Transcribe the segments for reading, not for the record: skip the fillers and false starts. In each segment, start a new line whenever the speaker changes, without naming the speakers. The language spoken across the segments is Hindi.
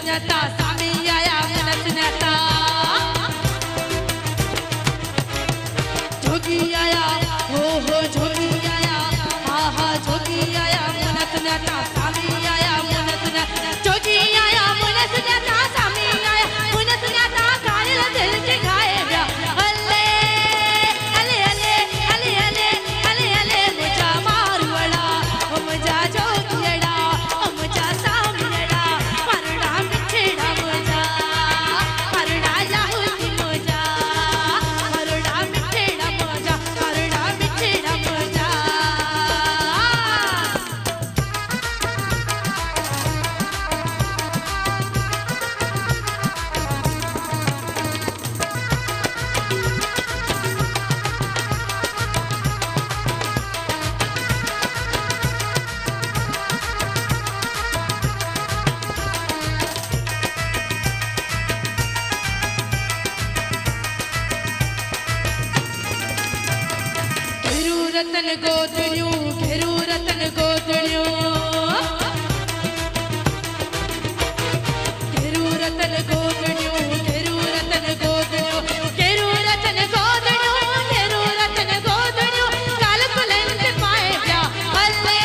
सुञाता सामी आया मन सुञाता जोगी आया हो जोगी आया हा हा जोगी आया मन सुञाता सामी आया मन सुञाता जोगी आया मन सुञाता सामी आया मन सुञाता कायल दिल के गाए ब्या अले अले अले अले अले अले अले मुझा मारवड़ा ओ मुझा जोगियड़ा ओ मुझा सामीयड़ा परड़ा मिठड़ा मुझा परड़ा लाहुती मुझा परड़ा मिठड़ा मुझा परड़ा मिठड़ा मुझा रतन गोदड़ियों घेरू रतन गोदड़ियों घेरू रतन गोदड़ियों घेरू रतन गोदड़ियों घेरू रतन गोदड़ियों घेरू रतन गोदड़ियों काल बुलंद पाए ब्या अले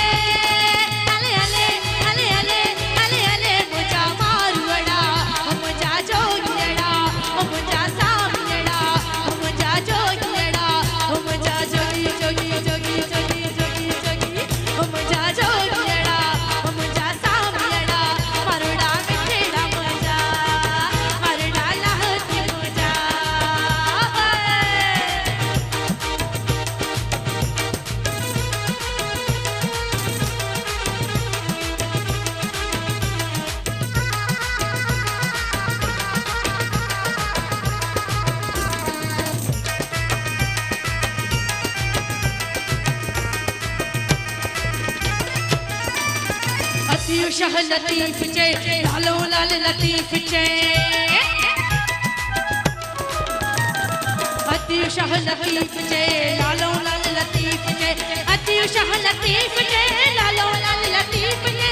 अले अले अले अले अले अले मुझा मारवड़ा ओ मुझा जोगियड़ा ओ मुझा सामीयड़ा ओ मुझा जोगियड़ा ओ मुझा जोगी जोगी जोगी जोगी जोगी जोगी ओ मुझा जोगियड़ा ओ मुझा सामीयड़ा परड़ा मिठड़ा मुझा परड़ा लाहुती मुझा अतियु शाह लतीफ चे लालो लाल लतीफ चे अतियु शाह लतीफ चे लालो लाल लतीफ चे अतियु शाह लतीफ चे लालो लाल लतीफ चे